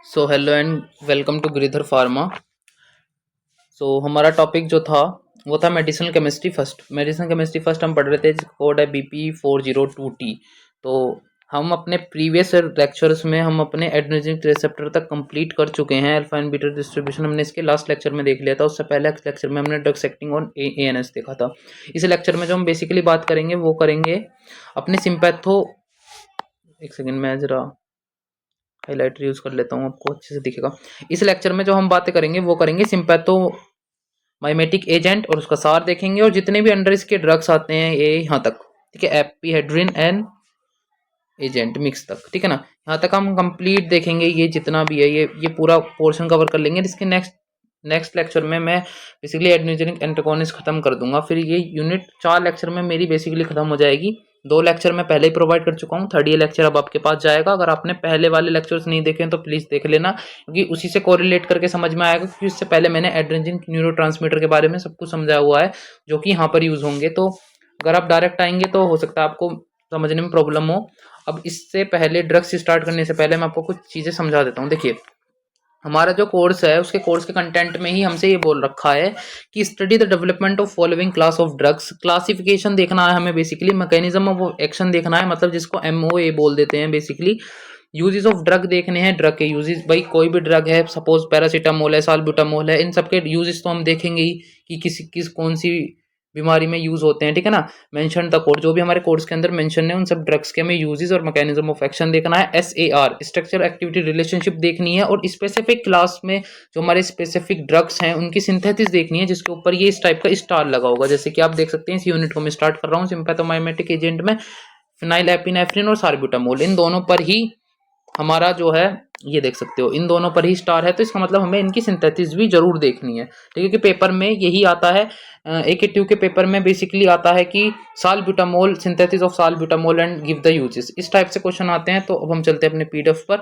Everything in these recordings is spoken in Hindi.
So hello and welcome to Giridhar pharma. हमारा टॉपिक जो था वो था medicinal chemistry first. Medicinal chemistry first हम पढ़ रहे थे, जिसका कोड है BP402T। तो हम अपने प्रीवियस लेक्चर्स में हम अपने एड्रेनर्जिक रिसेप्टर तक कंप्लीट कर चुके हैं। अल्फा एंड बीटा डिस्ट्रीब्यूशन हमने इसके लास्ट लेक्चर में देख लिया था। उससे पहले लेक्चर में हमने ड्रग्स एक्टिंग ऑन ANS देखा था। इस लेक्चर में जो हम बेसिकली बात करेंगे वो करेंगे अपने सिंपैथो। एक सेकेंड, मैं जरा हाईलाइटर यूज कर लेता हूँ, आपको अच्छे से दिखेगा। इस लेक्चर में जो हम बातें करेंगे वो करेंगे सिंपैथो माइमेटिक एजेंट और उसका सार देखेंगे, और जितने भी अंडर इसके ड्रग्स आते हैं ये यहाँ तक, ठीक है, एपिहेड्रिन एंड एजेंट मिक्स तक, ठीक है ना। यहाँ तक हम कंप्लीट देखेंगे, ये जितना भी है ये पूरा पोर्शन कवर कर लेंगे। इसके नेक्स्ट लेक्चर में मैं बेसिकली एड्रेनर्जिक एंटागोनिस्ट खत्म कर दूंगा। फिर ये यूनिट 4 लेक्चर में मेरी बेसिकली खत्म हो जाएगी। 2 लेक्चर मैं पहले ही प्रोवाइड कर चुका हूँ, थर्ड ये लेक्चर अब आपके पास जाएगा। अगर आपने पहले वाले लेक्चर्स नहीं देखे तो प्लीज देख लेना, क्योंकि उसी से कोरिलेट करके समझ में आएगा। क्योंकि उससे पहले मैंने एड्रेनर्जिक न्यूरोट्रांसमीटर के बारे में सब कुछ समझाया हुआ है, जो कि यहाँ पर यूज होंगे। तो अगर आप डायरेक्ट आएंगे तो हो सकता है आपको समझने में प्रॉब्लम हो। अब इससे पहले, ड्रग्स स्टार्ट करने से पहले मैं आपको कुछ चीजें समझा देता हूँ। देखिए, हमारा जो कोर्स है उसके कोर्स के कंटेंट में ही हमसे ये बोल रखा है कि study the development of following class of drugs. Classification देखना है हमें, बेसिकली मैकेनिज्म ऑफ एक्शन देखना है, मतलब जिसको MOA बोल देते हैं बेसिकली। यूजेस ऑफ ड्रग देखने हैं, ड्रग के यूजेस। भाई कोई भी ड्रग है, सपोज पैरासीटामोल है, साल्ब्यूटामोल है, इन सब के यूजेस तो हम देखेंगे ही कि कौन सी बीमारी में यूज होते हैं, ठीक है ना। मेंशन द कोड, जो भी हमारे कोर्स के अंदर मेंशन है उन सब ड्रग्स के हमें यूजेस और मैकेनिज्म ऑफ एक्शन देखना है। SAR स्ट्रक्चर एक्टिविटी रिलेशनशिप देखनी है, और स्पेसिफिक क्लास में जो हमारे स्पेसिफिक ड्रग्स हैं उनकी सिंथेसिस देखनी है, जिसके ऊपर ये इस टाइप का स्टार लगा होगा। जैसे कि आप देख सकते हैं, इस यूनिट को मैं स्टार्ट कर रहा हूँ सिंपैथोमाइमेटिक एजेंट में फिनाइलएपिनेफ्रिन और साल्ब्यूटामोल, इन दोनों पर ही हमारा जो है ये देख सकते हो, इन दोनों पर ही स्टार है। तो इसका मतलब हमें इनकी सिंथेसिस भी जरूर देखनी है, ठीक है, कि पेपर में यही आता है। AK2 के पेपर में बेसिकली आता है कि salbutamol, synthesis of salbutamol and give the uses, इस टाइप से क्वेश्चन आते हैं। तो अब हम चलते हैं अपने PDF पर।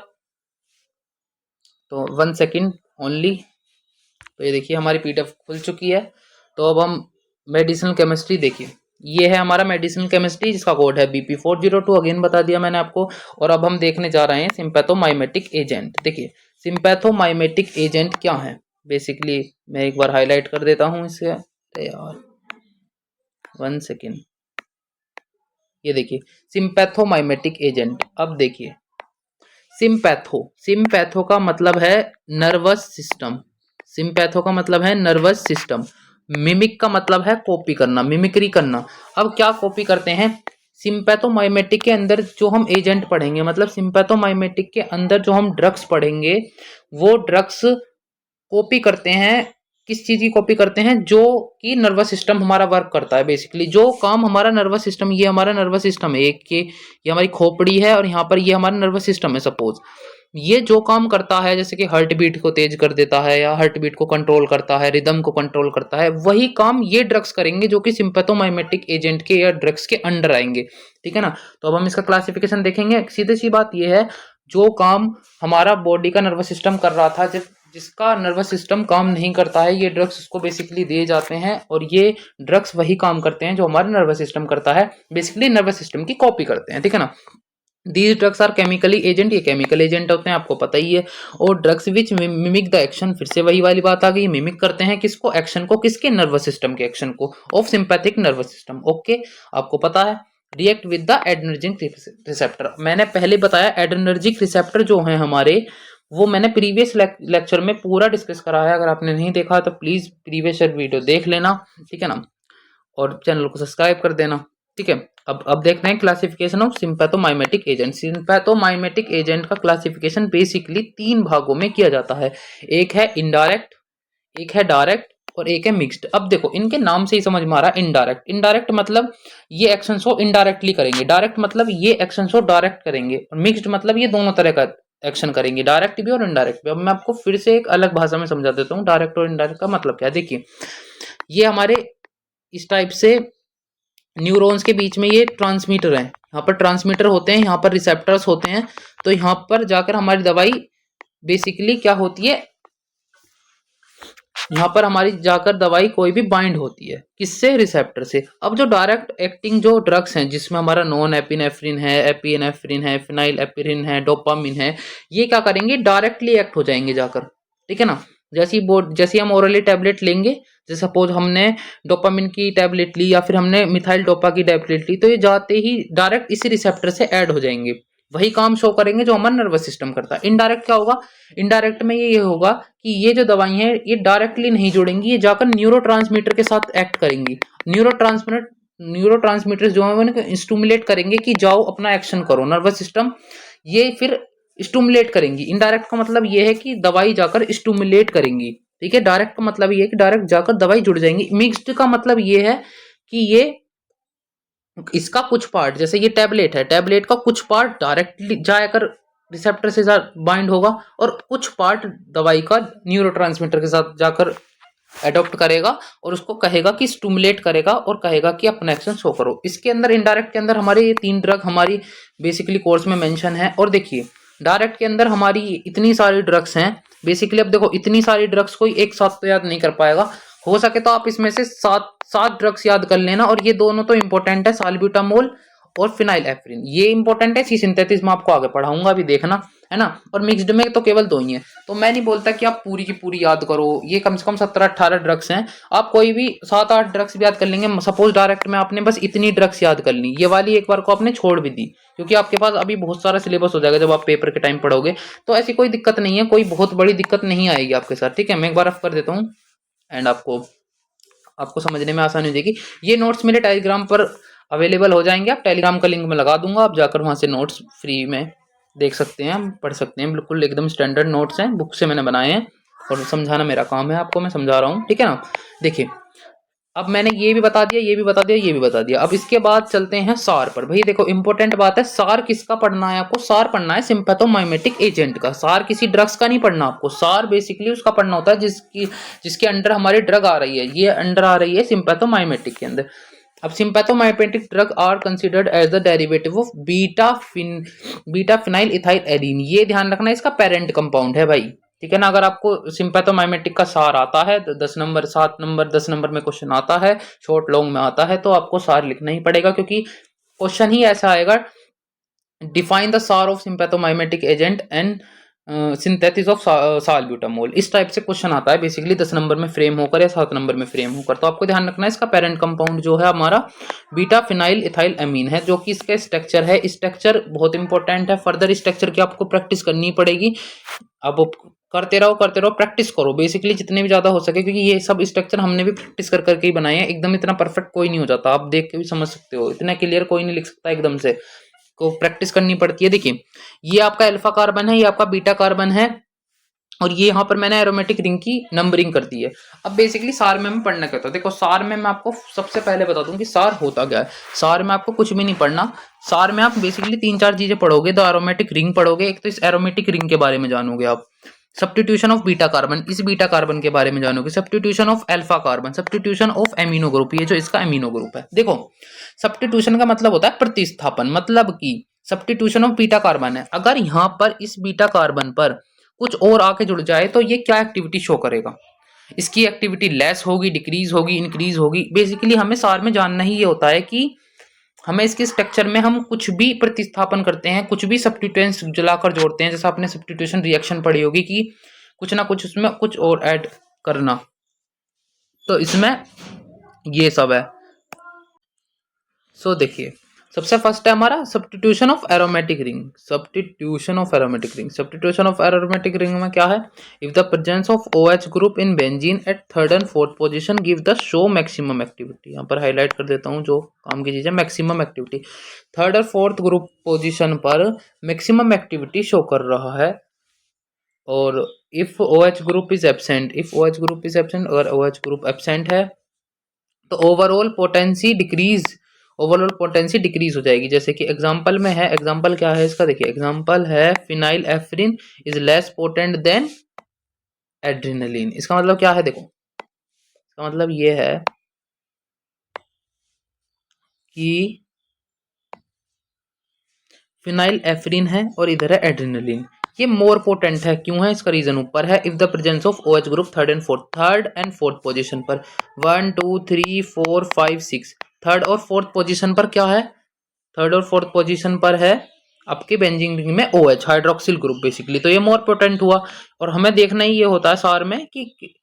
तो 1 सेकेंड ओनली। तो ये देखिए हमारी PDF खुल चुकी है। तो अब हम मेडिसिनल केमिस्ट्री देखिए, ये है हमारा मेडिसिनल केमिस्ट्री, जिसका कोड है BP402, अगेन बता दिया मैंने आपको। और अब हम देखने जा रहे हैं सिंपैथोमाइमेटिक एजेंट। देखिए सिंपैथोमाइमेटिक एजेंट क्या है बेसिकली, मैं एक बार हाईलाइट कर देता हूँ इसे। अरे यार 1 सेकेंड, ये देखिए सिंपैथोमाइमेटिक एजेंट। अब देखिए सिंपैथो का मतलब है नर्वस सिस्टम। सिंपैथो का मतलब है नर्वस सिस्टम। मिमिक का मतलब है कॉपी करना, मिमिक्री करना। अब क्या कॉपी करते हैं सिंपैथोमाइमेटिक के अंदर जो हम एजेंट पढ़ेंगे, मतलब सिंपैथोमाइमेटिक के अंदर जो हम ड्रग्स पढ़ेंगे, वो ड्रग्स कॉपी करते हैं। किस चीज की कॉपी करते हैं? जो कि नर्वस सिस्टम हमारा वर्क करता है बेसिकली, जो काम हमारा नर्वस सिस्टम, ये हमारा नर्वस सिस्टम है, एक के ये हमारी खोपड़ी है और यहाँ पर ये हमारा नर्वस सिस्टम है। सपोज ये जो काम करता है, जैसे कि हार्ट बीट को तेज कर देता है या हार्ट बीट को कंट्रोल करता है, रिदम को कंट्रोल करता है, वही काम ये ड्रग्स करेंगे जो कि सिंपैथोमाइमेटिक एजेंट के या ड्रग्स के अंडर आएंगे, ठीक है ना। तो अब हम इसका क्लासिफिकेशन देखेंगे। सीधी सी बात ये है, जो काम हमारा बॉडी का नर्वस सिस्टम कर रहा था, जिसका नर्वस सिस्टम काम नहीं करता है, ये ड्रग्स उसको बेसिकली दिए जाते हैं, और ये ड्रग्स वही काम करते हैं जो हमारा नर्वस सिस्टम करता है, बेसिकली नर्वस सिस्टम की कॉपी करते हैं, ठीक है ना। These drugs are chemically agent, ये केमिकल एजेंट होते हैं, आपको पता ही है। और drugs which mimic the action, फिर से वही वाली बात आ गई, मिमिक करते हैं किसको? एक्शन को, किसके? नर्वस सिस्टम के एक्शन को, of sympathetic nervous system. Okay, आपको पता है। React with the adrenergic receptor, मैंने पहले बताया एड्रेनर्जिक रिसेप्टर जो है हमारे, वो मैंने प्रीवियस लेक्चर में पूरा डिस्कस करा है। अगर आपने नहीं देखा तो प्लीज प्रीवियस वीडियो देख लेना, ठीक है ना, और चैनल को सब्सक्राइब कर देना, ठीक है। अब देखते हैं classification of sympathomimetic agent. Sympathomimetic agent का क्लासिफिकेशन बेसिकली 3 भागों में किया जाता है। एक है इनडायरेक्ट, एक है डायरेक्ट, और एक है मिक्स्ड। अब देखो इनके नाम से ही समझ में आ रहा है इनडायरेक्ट। इनडायरेक्ट मतलब ये एक्शन को इनडायरेक्टली करेंगे, डायरेक्ट मतलब ये एक्शन को डायरेक्ट करेंगे, और मिक्स्ड मतलब ये दोनों तरह का एक्शन करेंगे, डायरेक्ट भी और इनडायरेक्ट भी। अब मैं आपको फिर से एक अलग भाषा में समझा देता हूँ डायरेक्ट और इनडायरेक्ट का मतलब क्या है। देखिए ये हमारे इस टाइप से न्यूरॉन्स के बीच में ये ट्रांसमीटर है, यहाँ पर ट्रांसमीटर होते हैं, यहाँ पर रिसेप्टर्स होते हैं। तो यहाँ पर जाकर हमारी दवाई बेसिकली क्या होती है, यहाँ पर हमारी जाकर दवाई कोई भी बाइंड होती है, किससे? रिसेप्टर से। अब जो डायरेक्ट एक्टिंग जो ड्रग्स हैं जिसमें हमारा नॉन एपिनेफ्रिन है, एपिनेफ्रिन है, फिनाइल एपिरिन है, डोपामिन है, ये क्या करेंगे? डायरेक्टली एक्ट हो जाएंगे जाकर, ठीक है ना। जैसे हम ओरली टैबलेट लेंगे, जैसे सपोज हमने डोपामिन की टैबलेट ली या फिर हमने मिथाइल डोपा की टैबलेट ली, तो ये जाते ही डायरेक्ट इसी रिसेप्टर से ऐड हो जाएंगे, वही काम शो करेंगे जो हमारा नर्वस सिस्टम करता है। इनडायरेक्ट क्या होगा? इनडायरेक्ट में ये होगा कि ये जो दवाई है ये डायरेक्टली नहीं जुड़ेंगी, ये जाकर न्यूरोट्रांसमीटर के साथ एक्ट करेंगी। न्यूरोट्रांसमीटर जो है उनको स्टिमुलेट करेंगे कि जाओ अपना एक्शन करो, नर्वस सिस्टम ये फिर स्टिमुलेट करेंगी। इनडायरेक्ट का मतलब ये है कि दवाई जाकर स्टिमुलेट करेंगी, ठीक है। डायरेक्ट का मतलब ये है कि डायरेक्ट जाकर दवाई जुड़ जाएंगी। मिक्स्ड का मतलब ये है कि ये इसका कुछ पार्ट, जैसे ये टैबलेट है, टैबलेट का कुछ पार्ट डायरेक्टली जाकर रिसेप्टर से बाइंड होगा और कुछ पार्ट दवाई का न्यूरोट्रांसमीटर के साथ जाकर एडॉप्ट करेगा और उसको कहेगा कि स्टिमुलेट करेगा और कहेगा कि अपना एक्शन शो करो। इसके अंदर इनडायरेक्ट के अंदर हमारे ये 3 ड्रग हमारी बेसिकली कोर्स में मेंशन है। और देखिए डायरेक्ट के अंदर हमारी इतनी सारी ड्रग्स हैं बेसिकली। अब देखो इतनी सारी ड्रग्स कोई एक साथ तो याद नहीं कर पाएगा, हो सके तो आप इसमें से सात सात ड्रग्स याद कर लेना। और ये दोनों तो इंपॉर्टेंट है, साल्ब्यूटामोल और फिनाइल एफ्रिन, ये इंपॉर्टेंट है। सी सिंथेसिस में आपको आगे पढ़ाऊंगा भी, देखना है ना। और मिक्स्ड में तो केवल 2 ही है, तो मैं नहीं बोलता कि आप पूरी की पूरी याद करो। ये कम से कम 17-18 ड्रग्स हैं, आप कोई भी 7-8 ड्रग्स भी याद कर लेंगे। सपोज डायरेक्ट में आपने बस इतनी ड्रग्स याद कर ली, ये वाली एक बार को आपने छोड़ भी दी, क्योंकि आपके पास अभी बहुत सारा सिलेबस हो जाएगा जब आप पेपर के टाइम पढ़ोगे। तो ऐसी कोई दिक्कत नहीं है, कोई बहुत बड़ी दिक्कत नहीं आएगी आपके साथ, ठीक है। मैं एक बार रफ कर देता हूँ एंड आपको आपको समझने में आसानी हो जाएगी। ये नोट्स मेरे टेलीग्राम पर अवेलेबल हो जाएंगे, आप टेलीग्राम का लिंक मैं लगा दूंगा, आप जाकर वहां से नोट्स फ्री में देख सकते हैं, पढ़ सकते हैं। बिल्कुल एकदम स्टैंडर्ड नोट्स हैं, बुक से मैंने बनाए हैं और समझाना मेरा काम है, आपको मैं समझा रहा हूँ, ठीक है ना। देखिए अब मैंने ये भी बता दिया, ये भी बता दिया, ये भी बता दिया। अब इसके बाद चलते हैं सार पर। भाई देखो इंपॉर्टेंट बात है, सार किसका पढ़ना है आपको? सार पढ़ना है सिंपैथोमाइमेटिक एजेंट का। सार किसी ड्रग्स का नहीं पढ़ना आपको, सार बेसिकली उसका पढ़ना होता है जिसके अंडर हमारी ड्रग आ रही है। ये अंडर आ रही है सिंपैथोमाइमेटिक के अंदर। अब sympathomimetic drug are considered as the derivative of beta phenyl ethyl amine. ये ध्यान रखना इसका पेरेंट कंपाउंड है भाई, ठीक है ना। अगर आपको सिंपैथोमाइमेटिक का सार आता है तो 10 नंबर 7 नंबर 10 नंबर में क्वेश्चन आता है, शॉर्ट लॉन्ग में आता है, तो आपको सार लिखना ही पड़ेगा, क्योंकि क्वेश्चन ही ऐसा आएगा, डिफाइन द सार of sympathomimetic agent and synthesis of salbutamol. इस टाइप से क्वेश्चन आता है बेसिकली 10 नंबर में फ्रेम होकर या 7 नंबर में फ्रेम होकर। तो आपको ध्यान रखना है इसका पेरेंट कंपाउंड जो है हमारा बीटा फिनाइल इथाइल एमीन है, जो कि इसका स्ट्रक्चर है। स्ट्रक्चर बहुत इंपॉर्टेंट है, फर्दर स्ट्रक्चर की आपको प्रैक्टिस करनी पड़ेगी। अब करते रहो प्रैक्टिस करो बेसिकली जितने भी ज्यादा हो सके, क्योंकि ये सब स्ट्रक्चर हमने भी प्रैक्टिस कर करके ही बनाए हैं। एकदम इतना परफेक्ट कोई नहीं हो जाता, आप देख के भी समझ सकते हो, इतना क्लियर कोई नहीं लिख सकता एकदम से, को प्रैक्टिस करनी पड़ती है। देखिए ये आपका अल्फा कार्बन है, ये आपका बीटा कार्बन है, और ये यहाँ पर मैंने एरोमेटिक रिंग की नंबरिंग कर दी है। अब बेसिकली सार में मैं पढ़ना क्या होता है, देखो सार में मैं आपको सबसे पहले बता दूं कि सार होता क्या है। सार में आपको कुछ भी नहीं पढ़ना, सार में आप बेसिकली 3-4 चीजें पढ़ोगे। द एरोमेटिक रिंग पढ़ोगे, एक तो इस एरोमेटिक रिंग के बारे में जानोगे आप, सब्स्टिट्यूशन ऑफ बीटा कार्बन, इस बीटा कार्बन के बारे में जानोगे, substitution of alpha carbon, substitution of amino group, ये जो इसका एमिनो ग्रुप है। देखो सब्स्टिट्यूशन का मतलब होता है प्रतिस्थापन, मतलब कि सब्स्टिट्यूशन ऑफ बीटा कार्बन है, अगर यहाँ पर इस बीटा कार्बन पर कुछ और आके जुड़ जाए तो ये क्या एक्टिविटी शो करेगा, इसकी एक्टिविटी लेस होगी, डिक्रीज होगी, इंक्रीज होगी। बेसिकली हमें सार में जानना ही ये होता है कि हमें इसके स्ट्रक्चर में हम कुछ भी प्रतिस्थापन करते हैं, कुछ भी सब्स्टिट्यूएंट्स जलाकर जोड़ते हैं, जैसा आपने सब्स्टिट्यूशन रिएक्शन पढ़ी होगी कि कुछ ना कुछ उसमें कुछ और ऐड करना, तो इसमें ये सब है। सो देखिए सबसे फर्स्ट है हमारा substitution of aromatic ring. Substitution of aromatic ring, substitution of aromatic ring में क्या है, if the presence of OH group in benzene at 3rd and 4th position give the show maximum activity. यहाँ पर हाईलाइट कर देता हूँ जो काम की चीज है, मैक्सिमम एक्टिविटी 3rd और 4th ग्रुप पोजीशन पर मैक्सिमम एक्टिविटी शो कर रहा है। और if OH group is absent, if OH group is absent, अगर OH ग्रुप एब्सेंट है तो overall potency decrease, overall potency decrease हो जाएगी। जैसे कि एग्जांपल में है, एग्जांपल क्या है इसका, देखिए एग्जांपल है phenylephrine is less potent than adrenaline. इसका मतलब क्या है, देखो इसका मतलब ये है कि फिनाइल एफ्रिन है और इधर है एड्रेनलिन, ये मोर पोटेंट है, क्यों है इसका रीजन ऊपर है, if the presence of OH group third and fourth position पर, 1 2 3 4 5 6 थर्ड और फोर्थ पोजीशन पर क्या है, थर्ड और फोर्थ पोजीशन पर है आपके बेंजीन रिंग में OH हाइड्रोक्सिल ग्रुप बेसिकली, तो ये मोर पोटेंट हुआ। और हमें देखना ही ये होता है सार में कि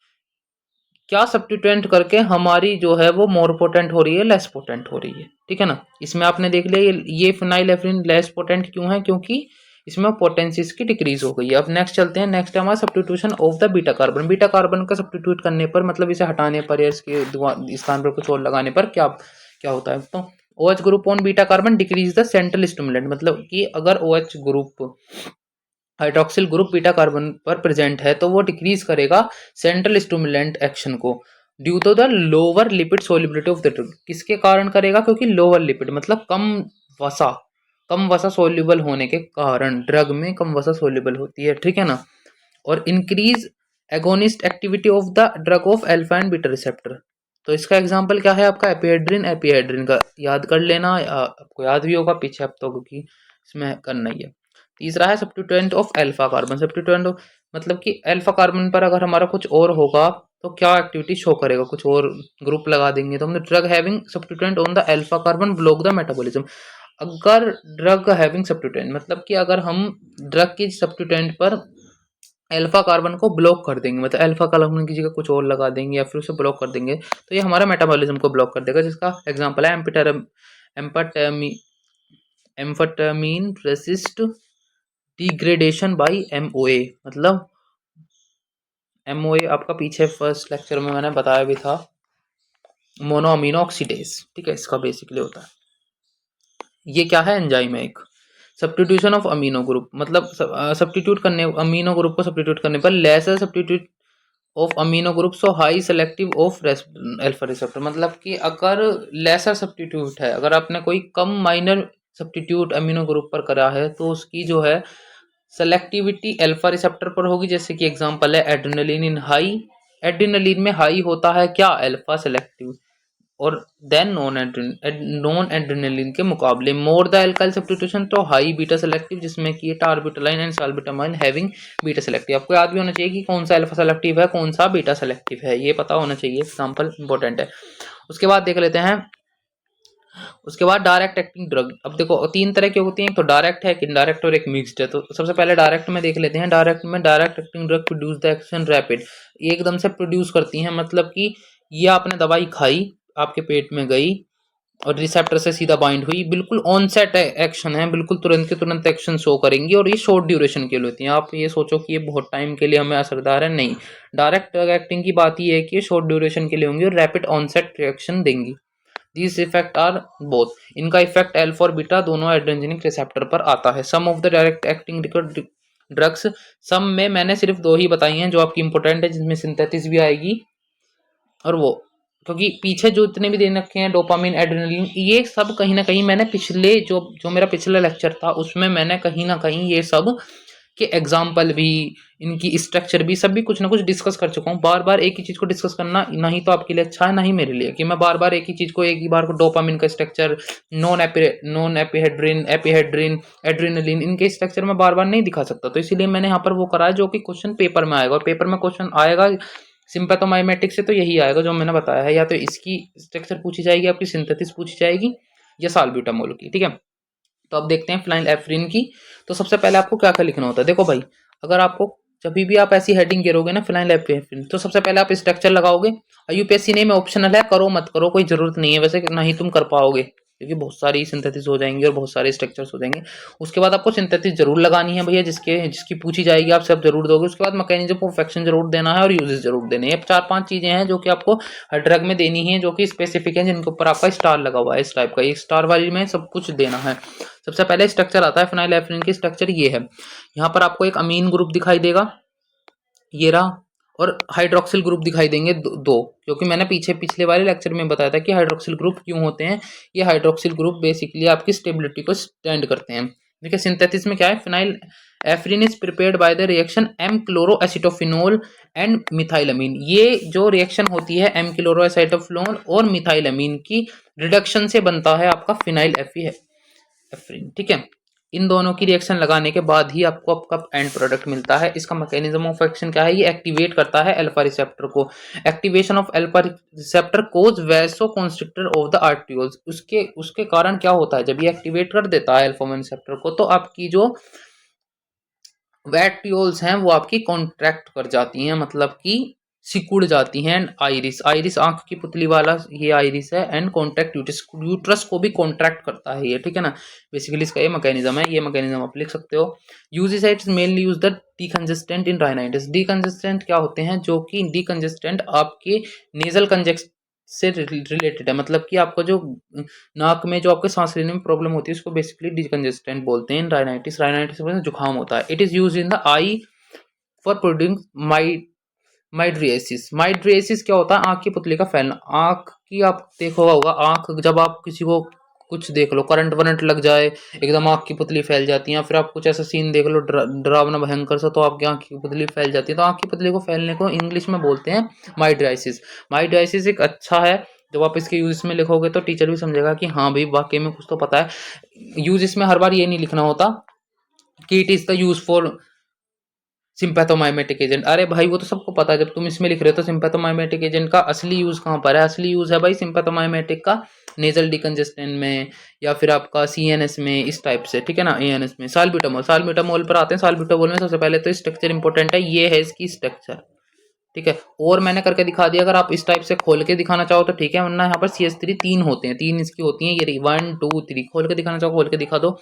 क्या सब्स्टिट्यूएंट करके हमारी जो है वो मोर पोटेंट हो रही है लेस पोटेंट हो रही है, ठीक है ना। इसमें आपने देख लिया ये फिनाइलएफ्रिन लेस पोटेंट क्यों है, क्योंकि इसमें पोटेंसी इसकी डिक्रीज हो गई है। अब नेक्स्ट चलते हैं, नेक्स्ट है हमारा substitution of the beta carbon. Beta carbon का सब्स्टिट्यूट करने पर, मतलब इसे हटाने पर या इसके स्थान पर कुछ और लगाने पर क्या क्या होता है, तो OH group on beta carbon decrease the central stimulant, मतलब कि अगर OH group hydroxyl group beta carbon पर प्रेजेंट है तो वो डिक्रीज करेगा सेंट्रल स्टिमुलेंट एक्शन को, due to the lower lipid solubility of the drug. किसके कारण करेगा, क्योंकि लोअर लिपिड मतलब कम वसा सोल्यूबल होने के कारण, ड्रग में कम वसा सोल्यूबल होती है, ठीक है ना। और increase agonist activity of the drug of alpha and beta receptor. तो इसका एग्जांपल क्या है आपका एपिहेड्रिन का याद कर लेना, आपको याद भी होगा पीछे अब तो, क्योंकि इसमें करना ही है। तीसरा है substituent of alpha carbon. Substituent मतलब कि अल्फा कार्बन पर अगर हमारा कुछ और होगा तो क्या एक्टिविटी शो करेगा, कुछ और ग्रुप लगा देंगे तो हम drug having substituent on the alpha carbon block the metabolism. अगर ड्रग हैविंग सब्स्टिट्यूएंट मतलब कि अगर हम ड्रग की सब्स्टिट्यूएंट पर अल्फा कार्बन को ब्लॉक कर देंगे, मतलब अल्फा कार्बन की जगह कुछ और लगा देंगे या फिर उसे ब्लॉक कर देंगे, तो ये हमारा मेटाबॉलिज्म को ब्लॉक कर देगा, जिसका एग्जांपल है amphetamine resist degradation by MOA। मतलब MOA आपका पीछे फर्स्ट लेक्चर में मैंने बताया भी था, मोनो अमीनो ऑक्सीडेज, ठीक है, इसका बेसिकली होता है। ये क्या है, एंजाइम है एक। सब्स्टिट्यूशन ऑफ अमीनो ग्रुप मतलब सब्स्टिट्यूट करने अमीनो ग्रुप को सब्स्टिट्यूट करने पर lesser substitute of amino group so high selective of alpha receptor, मतलब कि अगर लेसर सब्स्टिट्यूट है, अगर आपने कोई कम माइनर सब्स्टिट्यूट अमीनो ग्रुप पर करा है तो उसकी जो है सेलेक्टिविटी अल्फा रिसेप्टर पर होगी। जैसे कि एग्जांपल है एड्रेनलिन इन हाई, एड्रेनलिन में हाई होता है क्या, अल्फा सेलेक्टिव, और देन नॉन एड्रेनलिन के मुकाबले मोर द अल्काइल सब्स्टिट्यूशन तो हाई बीटा सेलेक्टिव, जिसमें कि टारबिटोलाइन एंड साल्बिटामाइन हैविंग बीटा सेलेक्टिव। आपको याद भी होना चाहिए कि कौन सा अल्फा सेलेक्टिव है कौन सा बीटा सेलेक्टिव है, ये पता होना चाहिए, एग्जांपल इंपॉर्टेंट है। उसके बाद देख लेते हैं, उसके बाद डायरेक्ट एक्टिंग ड्रग। अब देखो तीन तरह की होती हैं, तो डायरेक्ट है, एक इनडायरेक्ट और एक मिक्स्ड है। तो सबसे पहले डायरेक्ट में देख लेते हैं। डायरेक्ट में direct acting drug produce the action rapid, एकदम से प्रोड्यूस करती हैं, मतलब कि ये आपने दवाई खाई, आपके पेट में गई और रिसेप्टर से सीधा बाइंड हुई, बिल्कुल ऑनसेट एक्शन है, बिल्कुल तुरंत के तुरंत एक्शन शो करेंगी, और ये शॉर्ट ड्यूरेशन के लिए होती हैं। आप ये सोचो कि ये बहुत टाइम के लिए हमें असरदार है, नहीं। डायरेक्ट एक्टिंग की बात ये है कि ये शॉर्ट ड्यूरेशन के लिए होंगी और रैपिड ऑनसेट रिएक्शन देंगी। These इफेक्ट आर बोथ, इनका इफेक्ट अल्फा और बीटा दोनों एड्रेनर्जिक रिसेप्टर पर आता है। Some of the direct acting drugs, some में मैंने सिर्फ दो ही बताई हैं जो आपकी इंपॉर्टेंट है, जिसमें सिंथेसिस भी आएगी, और वो क्योंकि पीछे जो इतने भी दे रखे हैं डोपामिन एड्रेनलिन, ये सब कहीं ना कहीं मैंने पिछले जो मेरा पिछला लेक्चर था उसमें मैंने कहीं ना कहीं ये सब के एग्जाम्पल भी, इनकी स्ट्रक्चर भी, सब भी कुछ ना कुछ डिस्कस कर चुका हूँ। बार बार एक ही चीज़ को डिस्कस करना ना ही तो आपके लिए अच्छा है ना ही मेरे लिए, कि मैं बार बार एक ही चीज़ को एक ही बार को डोपामिन का स्ट्रक्चर, नॉन एपिहेड्रिन एड्रेनलिन, इनके स्ट्रक्चर में बार बार नहीं दिखा सकता, तो इसीलिए मैंने यहाँ पर वो करा है जो कि क्वेश्चन पेपर में आएगा। और पेपर में क्वेश्चन आएगा सिंपैथोमाइमेटिक से, तो यही आएगा जो मैंने बताया है, या तो इसकी स्ट्रक्चर पूछी जाएगी, आपकी सिंथेसिस पूछी जाएगी, या साल्ब्यूटामोल की, ठीक है। तो अब देखते हैं फिनाइलएफ्रिन की। तो सबसे पहले आपको क्या क्या लिखना होता है, देखो भाई, अगर आपको जब भी आप ऐसी हेडिंग गिरोगे ना फिनाइलएफ्रिन, तो सबसे पहले आप स्ट्रक्चर लगाओगे। यूपीएससी ने में ऑप्शनल है, करो मत करो कोई जरूरत नहीं है, वैसे ना ही तुम कर पाओगे क्योंकि बहुत सारी सिंथेसिस हो जाएंगी और बहुत सारे स्ट्रक्चर्स हो जाएंगे। उसके बाद आपको सिंथेसिस जरूर लगानी है भैया, जिसकी पूछी जाएगी आप सब जरूर दोगे। उसके बाद मैकेनिज्म ऑफ एक्शन जरूर देना है और यूजेस जरूर देने हैं। 4-5 चीजें हैं जो कि आपको हर ड्रग में देनी है, जो कि स्पेसिफिक है, जिनके ऊपर आपका स्टार लगा हुआ है, इस टाइप का एक स्टार वाली में सब कुछ देना है। सबसे पहले स्ट्रक्चर आता है फिनाइलएफ्रिन की, स्ट्रक्चर ये है। यहाँ पर आपको एक अमीन ग्रुप दिखाई देगा, ये रहा, और हाइड्रोक्सिल ग्रुप दिखाई देंगे दो, क्योंकि मैंने पिछले वाले लेक्चर में बताया था कि हाइड्रोक्सिल ग्रुप क्यों होते हैं। ये हाइड्रोक्सिल ग्रुप बेसिकली आपकी स्टेबिलिटी को स्टैंड करते हैं। देखिए सिंथेसिस में क्या है, phenylephrine is prepared by the reaction M chloroacetophenol and methylamine. ये जो रिएक्शन होती है एम क्लोरोएसिटोफिनोल और मिथाइलमीन की रिडक्शन से बनता है आपका फिनाइल एफ्रिन, ठीक है। इन दोनों की रिएक्शन लगाने के बाद ही आपको आपका एंड प्रोडक्ट मिलता है। इसका मैकेनिज्म ऑफ एक्शन क्या है, ये एक्टिवेट करता है अल्फा रिसेप्टर को। Activation of alpha receptor cause vasoconstrictor of the arterioles. उसके उसके कारण क्या होता है, जब ये एक्टिवेट कर देता है अल्फा रिसेप्टर को, तो आपकी जो वेट्रियोल्स हैं वो आपकी कॉन्ट्रैक्ट कर जाती हैं, मतलब कि सिकुड़ जाती हैं। एंड आइरिस, आइरिस आंख की पुतली वाला ये आइरिस है। एंड कॉन्ट्रैक्ट यूट्रस, यूट्रस को भी कॉन्ट्रैक्ट करता है ये, ठीक है ना। बेसिकली इसका ये मैकेनिज्म है, ये मैकेनिज्म आप लिख सकते हो। यूजिसाइड्स mainly use the decongestant in rhinitis. Decongestant क्या होते हैं, जो कि डीकंजेस्टेंट आपके नेजल कंजेस्ट से रिलेटेड है, मतलब कि आपको जो नाक में जो आपके सांस लेने में प्रॉब्लम होती है उसको बेसिकली डीकंजेस्टेंट बोलते हैं। राइनाइटिस, राइनाइटिस में जुकाम होता है। It is use in the eye for producing mydriasis. Mydriasis क्या होता है, आंख की पुतली का फैलना। आंख की आप देखा होगा, आंख जब आप किसी को कुछ देख लो, करंट वरंट लग जाए, एकदम आंख की पुतली फैल जाती है। फिर आप कुछ ऐसा सीन देख लो डरावना भयंकर सा, तो आपकी आंख की पुतली फैल जाती है। तो आंख की पुतली को फैलने को इंग्लिश में बोलते हैं माइड्राइसिस। माइड्राइसिस एक अच्छा है, जब आप इसके यूज में लिखोगे तो टीचर भी समझेगा कि हाँ भाई वाकई में कुछ तो पता है। यूज इसमें हर बार ये नहीं लिखना होता कि it is the use for sympathomimetic agent. अरे भाई वो तो सबको पता है, जब तुम इसमें लिख रहे हो तो सिंपैथोमाइमेटिक एजेंट का असली यूज कहाँ पर है, असली यूज है भाई सिंपैथोमाइमेटिक का नेजल डिकंजेस्टेंट में, या फिर आपका सीएनएस में, इस टाइप से, ठीक है ना। एएनएस में साल्ब्यूटामोल, साल्ब्यूटामोल पर आते हैं। साल्ब्यूटामोल में सबसे पहले तो स्ट्रक्चर इंपॉर्टेंट है, ये है इसकी स्ट्रक्चर, ठीक है। और मैंने करके दिखा दिया, अगर आप इस टाइप से खोल के दिखाना चाहो तो ठीक है, वरना यहाँ पर CH3 तीन होते हैं, तीन इसकी होती हैं, ये 1 2 3। खोल के दिखाना चाहो खोल के दिखा दो,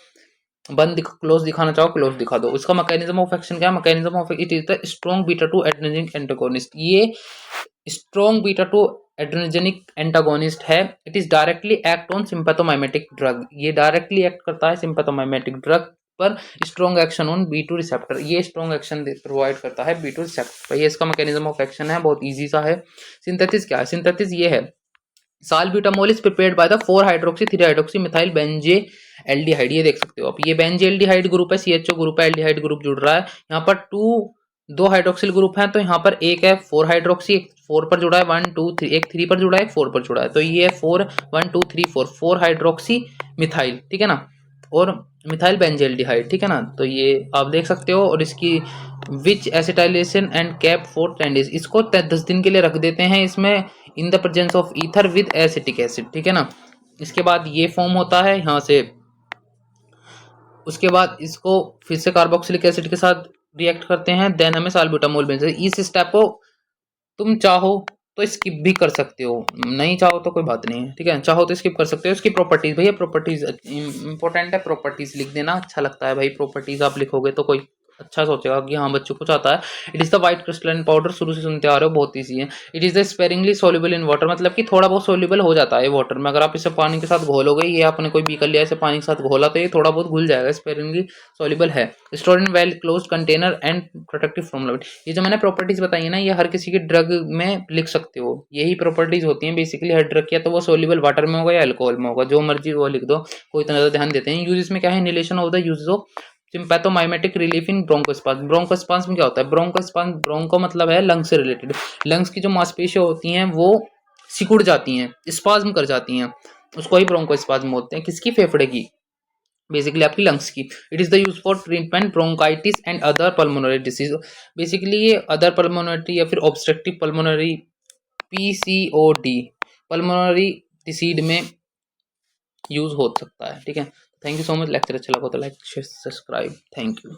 बंद क्लोज दिखाना चाहो क्लोज दिखा दो। उसका मैकेनिज्म ऑफ एक्शन क्या है, mechanism of it is the strong beta two adrenergic antagonist. ये strong beta two adrenergic antagonist है। It is directly act on sympathomimetic drug. ये डायरेक्टली एक्ट करता है सिंपैथोमाइमेटिक ड्रग पर। Strong action on B2 receptor, ये स्ट्रॉन्ग एक्शन प्रोवाइड करता है B2 रिसेप्टर पर। ये इसका मैकेनिज्म ऑफ एक्शन है, बहुत ईजी सा है। सिंथेसिस क्या है, सिंथेसिस ये है, salbutamol is prepared by the 4 hydroxy 3 hydroxy methyl benzaldehyde. ये देख सकते हो आप, ये बेंजे एल्डिहाइड ग्रुप है, CHO ग्रुप है, एल्डिहाइड ग्रुप जुड़ रहा है। यहाँ पर दो हाइड्रोक्सिल ग्रुप हैं, तो यहाँ पर एक है 4 हाइड्रोक्सी, एक 4 पर जुड़ा है, 1 2 3, एक 3 पर जुड़ा है, एक 4 पर जुड़ा है। तो ये 4 1 2 3 4 हाइड्रोक्सी मिथाइल, ठीक है ना, और मिथाइल बेंजेल्डिहाइड, ठीक है ना। तो ये आप देख सकते हो। और इसकी which acetylation and cap for 10 days, इसको 10 दिन के लिए रख देते हैं इसमें in the presence of ether with acetic acid, ठीक है ना। इसके बाद ये फॉर्म होता है यहाँ से, उसके बाद इसको फिर से कार्बोक्सिलिक एसिड के साथ रिएक्ट करते हैं, देन हमें साल्ब्यूटामोल मिलता है। इस स्टेप को तुम चाहो तो स्किप भी कर सकते हो, नहीं चाहो तो कोई बात नहीं है, ठीक है। चाहो तो स्किप कर सकते हो। इसकी प्रॉपर्टीज, भैया प्रॉपर्टीज इंपॉर्टेंट है, प्रॉपर्टीज लिख देना, अच्छा लगता है भाई। प्रॉपर्टीज आप लिखोगे तो कोई अच्छा सोचेगा कि हाँ बच्चों कुछ आता है। It is the white crystalline powder, शुरू से सुनते आ रहे हो, बहुत ईजी है। It is the sparingly soluble in water, मतलब कि थोड़ा बहुत सोल्यूबल हो जाता है वाटर में। अगर आप इसे पानी के साथ घोलोगे, ये आपने कोई भी कर लिया इसे पानी के साथ घोला, तो ये थोड़ा बहुत घुल जाएगा, स्पेरिंगली सोल्यूबल है। Store in well closed container and protective from light. ये जो मैंने प्रॉपर्टीज बताई है ना, ये हर किसी के ड्रग में लिख सकते हो, यही प्रॉपर्टीज होती हैं बेसिकली हर ड्रग की। तो वो सोल्यूबल वाटर में होगा या अल्कोहल में होगा, जो मर्जी वो लिख दो, कोई इतना ज़्यादा ध्यान देते हैं। यूज इसमें क्या है, inhalation of the use of sympathomimetic relief in bronchospasm. Bronchospasm क्या होता है, ब्रोंकोस्पाज्म, ब्रोंको मतलब है लंग्स से रिलेटेड। लंग्स की जो मांसपेशियां होती हैं वो सिकुड़ जाती हैं, स्पाज्म कर जाती हैं, उसको ही ब्रोंकोस्पाज्म बोलते हैं। किसकी, फेफड़े की, बेसिकली आपकी लंग्स की। It is the use for treatment bronchitis and other pulmonary disease. Basically ये अदर पल्मोनरी या फिर obstructive pulmonary, PCOD, pulmonary disease में यूज हो सकता है, ठीक है। Thank you so much. Lecture अच्छा लगा तो like share subscribe, thank you.